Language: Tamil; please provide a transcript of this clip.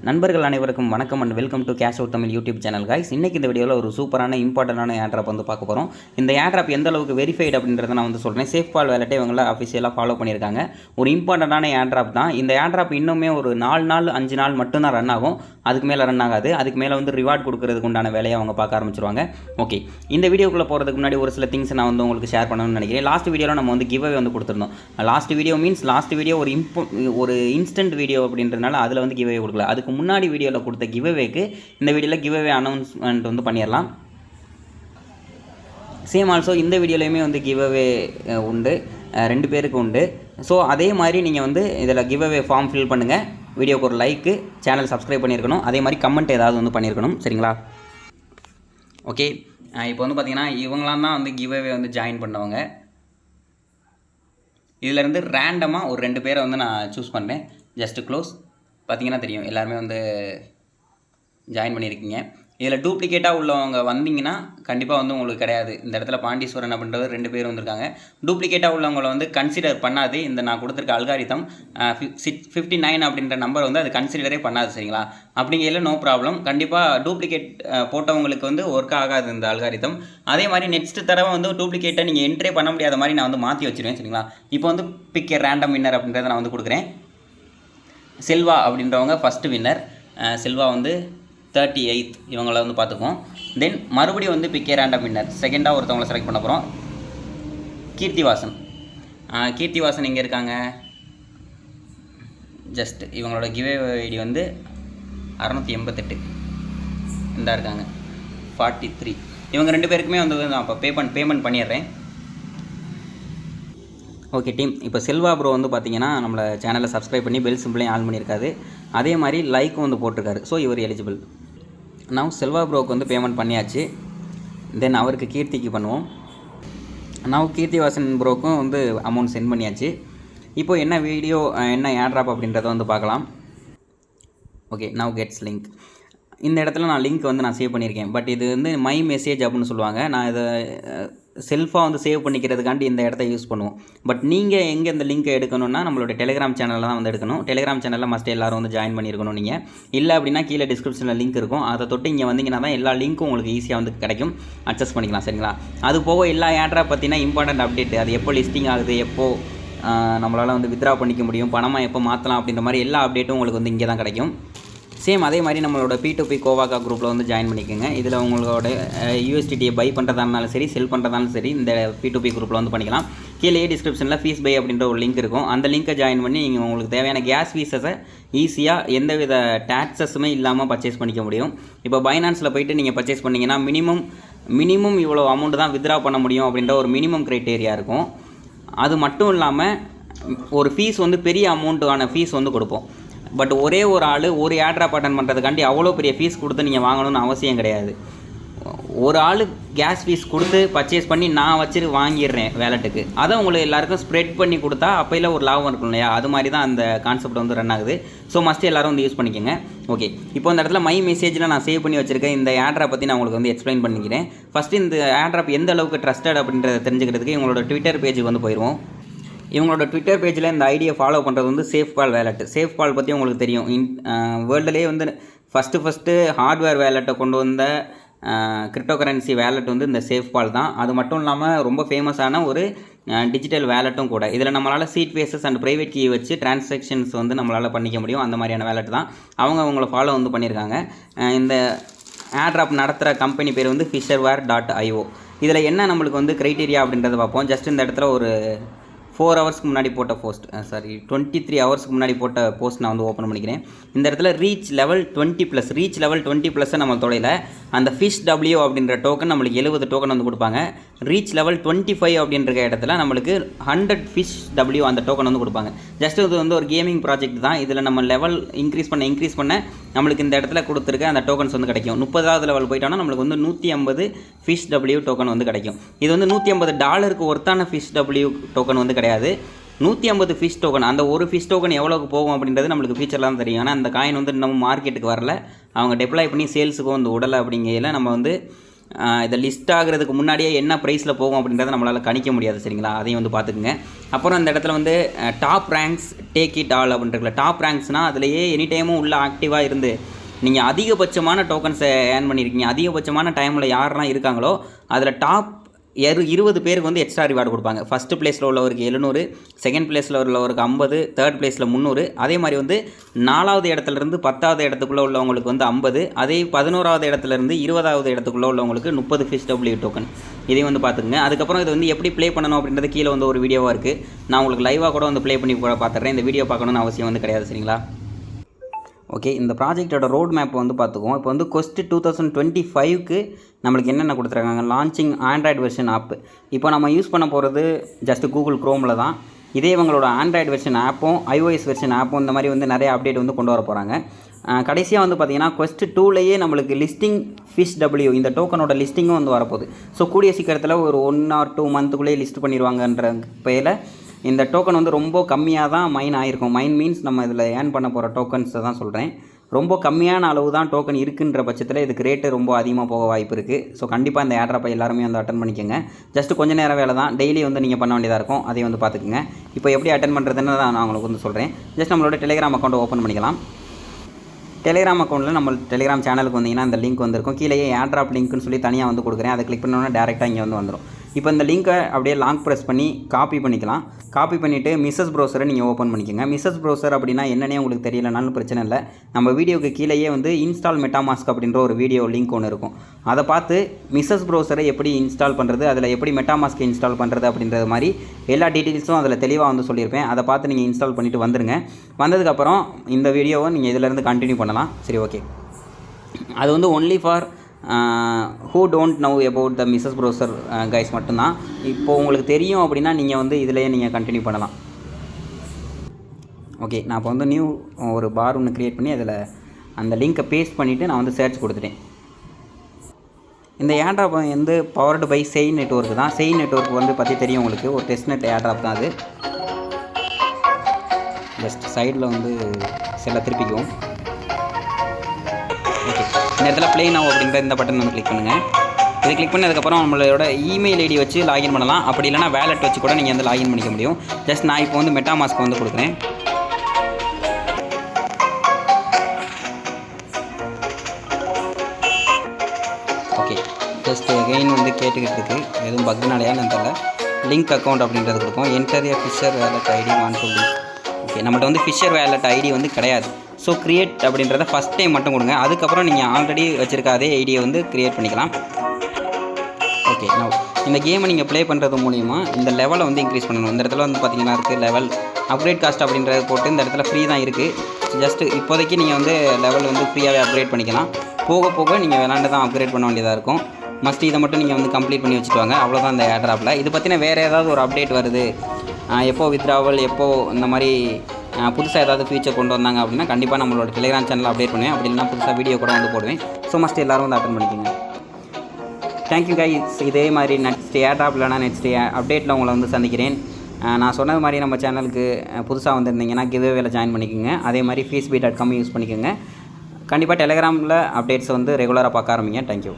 நண்பர்கள் அனைவருக்கும் வணக்கம் and welcome to cash out Tamil YouTube channel guys. இன்றைக்கி இந்த வீடியோவில் ஒரு சூப்பரான இம்பார்ட்டண்டான ஏர்ட்ராப் வந்து பார்க்க போகிறோம். இந்த ஏர்ட்ராப் எந்த அளவுக்கு வெரிஃபைடு அப்படின்றத நான் வந்து சொல்கிறேன். சேஃபால் வேலட்டை இவங்கள அஃபிஷியலாக ஃபாலோ பண்ணியிருக்காங்க. ஒரு இம்பார்ட்டண்டான ஏர்ட்ராப் தான். இந்த ஏர்ட்ராப் இன்னுமே ஒரு 4 நாள் 5 நாள் மட்டும்தான் ரன் ஆகும். அதுக்கு மேலே ரன் ஆகாது. அதுக்கு மேலே வந்து ரிவார்ட் கொடுக்கறதுக்கு உண்டான வேலையை அவங்க பார்க்க ஆரம்பிச்சிருவாங்க. ஓகே, இந்த வீடியோக்குள்ளே போகிறதுக்கு முன்னாடி ஒரு சில திங்ஸ் நான் வந்து உங்களுக்கு ஷேர் பண்ணணும்னு நினைக்கிறேன். லாஸ்ட் வீடியோவில் நம்ம வந்து கிவ் அவே வந்து கொடுத்துருந்தோம். லாஸ்ட் வீடியோ ஒரு இன்ஸ்டன்ட் வீடியோ அப்படின்றதுனால அதில் வந்து கிவ் அவே கொடுக்கல. அதுக்கு முன்னாடி வீடியோவில் கொடுத்த கிவ் அவேக்கு இந்த வீடியோவில் கிவ் அவே அனௌன்ஸ்மெண்ட் வந்து பண்ணிடலாம். சேம் ஆல்சோ இந்த வீடியோலையுமே வந்து கிவ் அவே உண்டு, 2 பேருக்கு உண்டு. ஸோ அதே மாதிரி நீங்கள் வந்து இதில் கிவ் அவே ஃபார்ம் ஃபில் பண்ணுங்கள். வீடியோக்கு ஒரு லைக்கு, சேனல் சப்ஸ்கிரைப் பண்ணியிருக்கணும். அதே மாதிரி கமெண்ட் ஏதாவது வந்து பண்ணியிருக்கணும். சரிங்களா? ஓகே, இப்போ வந்து பார்த்தீங்கன்னா இவங்களாம் தான் வந்து கிவ் அவே வந்து ஜாயின் பண்ணவங்க. இதிலேருந்து ரேண்டமாக ஒரு 2 பேரை வந்து நான் சூஸ் பண்ணேன். ஜஸ்ட்டு க்ளோஸ் பார்த்தீங்கன்னா தெரியும், எல்லாருமே வந்து ஜாயின் பண்ணியிருக்கீங்க. இதில் டூப்ளிகேட்டாக உள்ளவங்க வந்தீங்கன்னா கண்டிப்பாக வந்து உங்களுக்கு கிடையாது. இந்த இடத்துல பாண்டீஸ்வரன் அப்படின்றது 2 பேர் வந்திருக்காங்க. டூப்ளிகேட்டாக உள்ளவங்களை வந்து கன்சிடர் பண்ணாது. இந்த நான் கொடுத்துருக்க அல்காரிதம் 59 அப்படின்ற நம்பர் வந்து அது கன்சிடரே பண்ணாது. சரிங்களா? அப்படிங்கையில் நோ ப்ராப்ளம். கண்டிப்பாக டூப்ளிகேட் போட்டவங்களுக்கு வந்து ஒர்க் ஆகாது இந்த அல்காரிதம். அதே மாதிரி நெக்ஸ்ட் தடவை வந்து டூப்ளிகேட்டை நீங்கள் என்ட்ரே பண்ண முடியாத மாதிரி நான் வந்து மாற்றி வச்சுருவேன். சரிங்களா? இப்போ வந்து பிக் ரேண்டம் வின்னர் அப்படின்றத நான் வந்து கொடுக்குறேன். செல்வா அப்படின்றவங்க ஃபஸ்ட்டு வின்னர். செல்வா வந்து 38 இவங்கள வந்து பார்த்துக்குவோம். தென் மறுபடியும் வந்து பிக்கே ரேண்டம் வின்னர் செகண்டாக ஒருத்தவங்களை செலக்ட் பண்ண போகிறோம். கீர்த்திவாசன் எங்கே இருக்காங்க? ஜஸ்ட் இவங்களோட கிவே ஐடி வந்து 688 இந்த இருக்காங்க. 43 இவங்க 2 பேருக்குமே வந்து நான் இப்போ பேமெண்ட் பண்ணிடுறேன். ஓகே டீம், இப்போ செல்வா ப்ரோ வந்து பார்த்தீங்கன்னா நம்மளை சேனலை சப்ஸ்கிரைப் பண்ணி பெல் சிம்பிளையும் ஆன் பண்ணியிருக்காரு. அதே மாதிரி லைக்கும் வந்து போட்டிருக்காரு. ஸோ இவர் எலிஜிபிள். நான் செல்வா ப்ரோவுக்கு வந்து பேமெண்ட் பண்ணியாச்சு. தென் அவருக்கு கீர்த்திக்கு பண்ணுவோம். நான் கீர்த்திவாசன் ப்ரோவுக்கும் வந்து அமௌண்ட் சென்ட் பண்ணியாச்சு. இப்போது என்ன வீடியோ என்ன ஏர்ட்ராப் அப்படின்றத வந்து பார்க்கலாம். Okay, now gets link. இந்த இடத்துல நான் லிங்க் வந்து நான் சேவ் பண்ணியிருக்கேன். பட் இது வந்து மை மெசேஜ் அப்படின்னு சொல்லுவாங்க. நான் இதை செல்ஃபாக வந்து சேவ் பண்ணிக்கிறதுக்காண்டி இந்த இடத்த யூஸ் பண்ணுவோம். பட் நீங்கள் எங்கே இந்த லிங்க்கை எடுக்கணும்னா நம்மளோட டெலிகிராம் சேனலில் தான் வந்து எடுக்கணும். டெலிகிராம் சேனலில் மஸ்ட் எல்லோரும் வந்து ஜாயின் பண்ணியிருக்கணும். நீங்கள் இல்லை அப்படின்னா கீழே டிஸ்கிரிப்ஷனில் லிங்க் இருக்கும். அதை தொட்டு இங்கே வந்தீங்கன்னா தான் எல்லா லிங்க்கும் உங்களுக்கு ஈஸியாக வந்து கிடைக்கும், அக்சஸ் பண்ணிக்கலாம். சரிங்களா? அது போக எல்லா ஏர்ட்ராப் பற்றினா இம்பார்ட்டன்ட் அப்டேட், அது எப்போ லிஸ்டிங் ஆகுது, எப்போ நம்மளால் வந்து வித்ரா பண்ணிக்க முடியும், பணமாக எப்போ மாற்றலாம் அப்படின்ற மாதிரி எல்லா அப்டேட்டும் உங்களுக்கு வந்து இங்கே தான் கிடைக்கும். சேம் அதே மாதிரி நம்மளோட P2P கோவாக்கா குரூப்பில் வந்து ஜாயின் பண்ணிக்கோங்க. இதில் உங்களோட USDT பை பண்ணுறதா இருந்தாலும் சரி, செல் பண்ணுறதாலும் சரி, இந்த P2P குரூப்பில் வந்து பண்ணிக்கலாம். கீழே டிஸ்கிரிப்ஷனில் ஃபீஸ் பை அப்படின்ற ஒரு லிங்க் இருக்கும். அந்த லிங்க்கை ஜாயின் பண்ணி நீங்கள் உங்களுக்கு தேவையான கேஸ் ஃபீஸஸை ஈஸியாக எந்தவித டேக்ஸஸுமே இல்லாமல் பர்ச்சேஸ் பண்ணிக்க முடியும். இப்போ பைனான்ஸில் போய்ட்டு நீங்கள் பர்ச்சேஸ் பண்ணிங்கன்னா மினிமம் இவ்வளோ அமௌண்ட் தான் வித்ரா பண்ண முடியும் அப்படின்ற ஒரு மினிமம் க்ரைட்டேரியா இருக்கும். அது மட்டும் இல்லாமல் ஒரு ஃபீஸ் வந்து பெரிய அமௌண்ட்டான ஃபீஸ் வந்து கொடுப்போம். பட் ஒரே ஒரு ஆள் ஒரு ஏர்ட்ராப் அட்டன் பண்ணுறதுக்காண்டி அவ்வளோ பெரிய ஃபீஸ் கொடுத்து நீங்கள் வாங்கணும்னு அவசியம் கிடையாது. ஒரு ஆள் கேஸ் ஃபீஸ் கொடுத்து பர்ச்சேஸ் பண்ணி நான் வச்சுட்டு வாங்கிடுறேன் வேலெட்டுக்கு, அதை உங்களுக்கு எல்லாருக்கும் ஸ்ப்ரெட் பண்ணி கொடுத்தா அப்போயில் ஒரு லாபம் இருக்கும் இல்லையா? அது மாதிரி தான் அந்த கான்செப்ட் வந்து ரன் ஆகுது. ஸோ மஸ்ட் எல்லோரும் வந்து யூஸ் பண்ணிக்கோங்க. ஓகே, இப்போ இந்த இடத்துல மை மெசேஜில் நான் சேவ் பண்ணி வச்சுருக்கேன். இந்த ஏர்ட்ராப் பற்றி நான் உங்களுக்கு வந்து எக்ஸ்பிளைன் பண்ணிக்கிறேன். ஃபஸ்ட்டு இந்த ஏர்ட்ராப் எந்த அளவுக்கு ட்ரஸ்டட் அப்படின்றத தெரிஞ்சுக்கிறதுக்கு இவங்களோட ட்விட்டர் பேஜுக்கு வந்து போயிடுவோம். இவங்களோட ட்விட்டர் பேஜில் இந்த ஐடியை ஃபாலோ பண்ணுறது வந்து சேஃபால் வேலெட். சேஃபால் பற்றி உங்களுக்கு தெரியும், வேர்ல்டுலேயே வந்து ஃபஸ்ட்டு ஹார்ட்வேர் வேலெட்டை கொண்டு வந்த கிரிப்டோ கரன்சி வேலெட் வந்து இந்த சேஃபால் தான். அது மட்டும் இல்லாமல் ரொம்ப ஃபேமஸான ஒரு டிஜிட்டல் வேலெட்டும் கூட. இதில் நம்மளால் seed phrases and private key வச்சு டிரான்சாக்ஷன்ஸ் வந்து நம்மளால் பண்ணிக்க முடியும். அந்த மாதிரியான வேலெட் தான். அவங்கள ஃபாலோ வந்து பண்ணியிருக்காங்க. இந்த ஏர்ட்ராப் நடத்துகிற கம்பெனி பேர் வந்து fisherware.io. இதில் என்ன நம்மளுக்கு வந்து க்ரைட்டீரியா அப்படின்றத பார்ப்போம். ஜஸ்ட் இந்த இடத்துல ஒரு 4 ஹவர்ஸ்க்கு முன்னாடி போட்ட போஸ்ட் 23 ஹவர்ஸ்க்கு முன்னாடி போட்ட போஸ்ட் நான் வந்து ஓப்பன் பண்ணிக்கிறேன். இந்த இடத்துல ரீச் லெவல் 20+ நம்ம தொலைல அந்த ஃபிஷ் டபிள்யூ அப்படின்ற டோக்கன் நம்மளுக்கு 70 டோக்கன் வந்து கொடுப்பாங்க. ரீச் லெவல் 25 அப்படின்ற இடத்துல நம்மளுக்கு 100 ஃபிஷ் டபிள்யூ அந்த டோக்கன் வந்து கொடுப்பாங்க. ஜஸ்ட் இது வந்து ஒரு கேமிங் ப்ராஜெக்ட் தான். இதில் நம்ம லெவல் இன்க்ரீஸ் பண்ண நம்மளுக்கு இந்த இடத்துல கொடுத்துருக்க அந்த டோக்கன்ஸ் வந்து கிடைக்கும். 30வது லெவல் போயிட்டோம்னா நம்மளுக்கு வந்து 150 ஃபிஷ் டபிள்யூ டோக்கன் வந்து கிடைக்கும். இது வந்து $150 ஒர்த்தான ஃபிஷ் டபிள்யூ டோக்கன் வந்து கிடையாது. 150 ஃபிஷ் டோக்கன். அந்த ஒரு ஃபிஷ் டோக்கன் எவ்வளோக்கு போகும் அப்படின்றது நம்மளுக்கு ஃபியூச்சரில் தான் தெரியும். ஆனால் அந்த காயின் வந்து இன்னமும் மார்க்கெட்டுக்கு வரல, அவங்க டெப்ளாய் பண்ணி சேல்ஸுக்கும் வந்து உடலை. அப்படிங்கையில் நம்ம வந்து இதை லிஸ்ட் ஆகிறதுக்கு முன்னாடியே என்ன ப்ரைஸில் போகும் அப்படின்றத நம்மளால் கணிக்க முடியாது. சரிங்களா? அதையும் வந்து பார்த்துக்குங்க. அப்புறம் இந்த இடத்துல வந்து top ranks take it all அப்படின்றதுல டாப் ரேங்க்ஸ்னால் அதுலேயே எனி டைமும் உள்ள ஆக்டிவாக இருந்து நீங்கள் அதிகபட்சமான டோக்கன்ஸை ஏர்ன் பண்ணியிருக்கீங்க, அதிகபட்சமான டைமில் யாரெல்லாம் இருக்காங்களோ அதில் டாப் 20 பேருக்கு வந்து எக்ஸ்ட்ரா ரிவார்டு கொடுப்பாங்க. ஃபஸ்ட்டு பிளேஸில் உள்ளவருக்கு 700, செகண்ட் பிளேஸில் உள்ளவருக்கு 50, தேர்ட் பிளேஸில் 300. அதே மாதிரி வந்து 4வது இடத்துலேருந்து 10வது இடத்துக்குள்ளே உள்ளவங்களுக்கு வந்து 50, அதே 11வது இடத்துலேருந்து 20வது இடத்துக்குள்ளே உள்ளவங்களுக்கு 30 ஃபிஷ் டபிள்யூ டோக்கன். இதையும் வந்து பார்த்துக்குங்க. அதுக்கப்புறம் இது வந்து எப்படி ப்ளே பண்ணணும் அப்படின்றது கீழே வந்து ஒரு வீடியோவாக இருக்குது. நான் உங்களுக்கு லைவாக கூட வந்து ப்ளே பண்ணி கூட பார்த்துட்றேன். இந்த வீடியோ பார்க்கணுன்னு அவசியம் வந்து கிடையாது, சரிங்களா? ஓகே, இந்த ப்ராஜெக்டோட ரோட் மேப் வந்து பார்த்துக்குவோம். இப்போ வந்து Quest 2025க்கு நம்மளுக்கு என்னென்ன கொடுத்துருக்காங்க, லான்ச்சிங் ஆண்ட்ராய்டு வெர்ஷன் ஆப். இப்போ நம்ம யூஸ் பண்ண போகிறது ஜஸ்ட் கூகுள் க்ரோமில் தான். இதே இவங்களோட ஆண்ட்ராய்டு வெர்ஷன் ஆப்பும் iOS வெர்ஷன் ஆப்பும் இந்த மாதிரி வந்து நிறைய அப்டேட் வந்து கொண்டு வர போகிறாங்க. கடைசியாக வந்து பார்த்திங்கன்னா Quest 2லேயே நம்மளுக்கு லிஸ்டிங் ஃபிஷ் டபிள்யூ இந்த டோக்கனோட லிஸ்டிங்கும் வந்து வரப்போகுது. ஸோ கூடிய சீக்கிரத்தில் ஒரு 1 or 2 மந்த்துக்குள்ளேயே லிஸ்ட் பண்ணிடுவாங்கன்ற பெயரில் இந்த டோக்கன் வந்து ரொம்ப கம்மியாக தான் மைன் ஆகிருக்கும். மைன் மீன்ஸ் நம்ம இதில் ஏர்ன் பண்ண போகிற டோக்கன்ஸை தான் சொல்கிறேன். ரொம்ப கம்மியான அளவு தான் டோக்கன் இருக்குன்ற பட்சத்தில் இதுக்கு ரேட்டு ரொம்ப அதிகமாக போக வாய்ப்பு இருக்குது. ஸோ கண்டிப்பாக இந்த ஏர்ட்ராப்பை எல்லாருமே வந்து அட்டன் பண்ணிக்கோங்க. ஜஸ்ட் கொஞ்சம் நேரம் வேலை தான், டெய்லி வந்து நீங்கள் பண்ண வேண்டியதாக இருக்கும். அதையும் வந்து பார்த்துக்குங்க. இப்போ எப்படி அட்டன் பண்ணுறதுன்னு தான் நான் உங்களுக்கு வந்து சொல்கிறேன். ஜஸ்ட் நம்மளோட டெலிகிராம் அக்கௌண்ட்டை ஓப்பன் பண்ணிக்கலாம். டெலிகிராம் அக்கௌண்ட்டில் நம்ம டெலிகிராம் சேனலுக்கு வந்தீங்கன்னா இந்த லிங்க் வந்திருக்கும். கீழேயே ஏர்ட்ராப் லிங்க்னு சொல்லி தனியாக வந்து கொடுக்குறேன். அதை கிளிக் பண்ணோன்னா டேரெக்டாக இங்கே வந்து வந்துடும். இப்போ இந்த லிங்க்கை அப்படியே லாங் ப்ரெஸ் பண்ணி காப்பி பண்ணிக்கலாம். காப்பி பண்ணிவிட்டு மிஸ்ஸஸ் ப்ரௌசரை நீங்கள் ஓப்பன் பண்ணிக்கோங்க. மிஸ்ஸஸ் ப்ரௌசர் அப்படின்னா என்னன்னே உங்களுக்கு தெரியலனாலும் பிரச்சனை இல்லை. நம்ம வீடியோக்கு கீழேயே வந்து இன்ஸ்டால் மெட்டாமாஸ்க் அப்படின்ற ஒரு வீடியோ லிங்க் ஒன்று இருக்கும். அதை பார்த்து மிஸ்ஸஸ் ப்ரௌசரை எப்படி இன்ஸ்டால் பண்ணுறது, அதில் எப்படி மெட்டாமாஸ்க் இன்ஸ்டால் பண்ணுறது அப்படின்றது மாதிரி எல்லா டீட்டெயில்ஸும் அதில் தெளிவாக வந்து சொல்லியிருப்பேன். அதை பார்த்து நீங்கள் இன்ஸ்டால் பண்ணிவிட்டு வந்துடுங்க. வந்ததுக்கப்புறம் இந்த வீடியோவை நீங்கள் இதிலேருந்து கண்டினியூ பண்ணலாம். சரி, ஓகே. அது வந்து only for who don't know about the Mises browser guys மட்டும்தான். இப்போது உங்களுக்கு தெரியும் அப்படின்னா நீங்கள் வந்து இதிலேயே நீங்கள் கண்டினியூ பண்ணலாம். ஓகே, நான் இப்போ வந்து நியூ ஒரு பார் ஒன்று க்ரியேட் பண்ணி அதில் அந்த லிங்க்கை பேஸ்ட் பண்ணிவிட்டு நான் வந்து சர்ச் கொடுத்துட்டேன். இந்த ஏர்ட்ராப் வந்து பவர்டு பை செயின் நெட்வொர்க் தான். செயின் நெட்வொர்க் வந்து பற்றி தெரியும் உங்களுக்கு, ஒரு டெஸ்ட் நெட் ஏர்ட்ராப் தான் அது. ஜஸ்ட் சைடில் வந்து சில திருப்பிக்குவோம். ஓகே, இந்த இடத்துல ப்ளே நவ் அப்படிங்கிற இந்த பட்டன் வந்து கிளிக் பண்ணுங்கள். இது கிளிக் பண்ணதுக்கப்புறம் நம்மளோட இமெயில் ஐடி வச்சு லாகின் பண்ணலாம். அப்படி இல்லைனா வேலெட் வச்சு கூட நீங்கள் வந்து லாகின் பண்ணிக்க முடியும். ஜஸ்ட் நான் இப்போ வந்து மெட்டாமாஸ்க் வந்து கொடுக்குறேன். ஓகே, ஜஸ்ட் அகைன் வந்து கேட்டுக்கிட்டு இருக்குது. எதுவும் பக்னாலையான்னு தெரியல. லிங்க் அக்கௌண்ட் அப்படின்றது கொடுக்கும். Enter a Fisher wallet ID want to link. Okay, நம்மகிட்ட வந்து ஃபிஷர் வேலெட் ஐடி வந்து கிடையாது. ஸோ க்ரியேட் அப்படின்றத ஃபஸ்ட் டைம் மட்டும் கொடுங்க. அதுக்கப்புறம் நீங்கள் ஆல்ரெடி வச்சுருக்க அதே ஐடியை வந்து க்ரியேட் பண்ணிக்கலாம். ஓகே, நான் இந்த கேமை நீங்கள் ப்ளே பண்ணுறது மூலிமா இந்த லெவலை வந்து இன்க்ரீஸ் பண்ணணும். இந்த இடத்துல வந்து பார்த்திங்கன்னா இருக்குது லெவல் அப்கிரேட் காஸ்ட் அப்படின்றத போட்டு இந்த இடத்துல ஃப்ரீ தான் இருக்குது. ஜஸ்ட்டு இப்போதைக்கு நீங்கள் வந்து லெவல் வந்து ஃப்ரீயாகவே அப்கிரேட் பண்ணிக்கலாம். போக போக நீங்கள் விளாண்டு தான் அப்கிரேட் பண்ண வேண்டியதாக இருக்கும். மஸ்ட் இதை மட்டும் நீங்கள் வந்து கம்ப்ளீட் பண்ணி வச்சுட்டு வாங்க. அவ்வளோதான் இந்த ஏர்ட்ராப்பில். இது பற்றின வேறு ஏதாவது ஒரு அப்டேட் வருது, எப்போ வித்ராவல், எப்போ இந்த மாதிரி புதுசாக ஏதாவது ஃபீச்சர் கொண்டு வந்தாங்க அப்படின்னா கண்டிப்பாக நம்மளோட டெலிகிராம் சேனலில் அப்டேட் பண்ணுவேன். அப்படி இல்லைனா புதுசாக வீடியோ கூட வந்து போடுவேன். ஸோ மஸ்ட் எல்லோரும் வந்து அட்டன் பண்ணிக்கோங்க. Thank you guys. இதே மாதிரி நெக்ஸ்ட் ஏர்ட்ராப் இல்லைனா நெக்ஸ்ட் அப்டேட்டில் உங்களை வந்து சந்திக்கிறேன். நான் சொன்னது மாதிரி நம்ம சேனலுக்கு புதுசாக வந்திருந்தீங்கன்னா கிவ்அவேல ஜாயின் பண்ணிக்கோங்க. அதே மாதிரி feesbee.com யூஸ் பண்ணிக்கோங்க. கண்டிப்பாக டெலிகிராமில் அப்டேட்ஸ் வந்து ரெகுலராக பார்க்க ஆரம்பிங்க. தேங்க்யூ.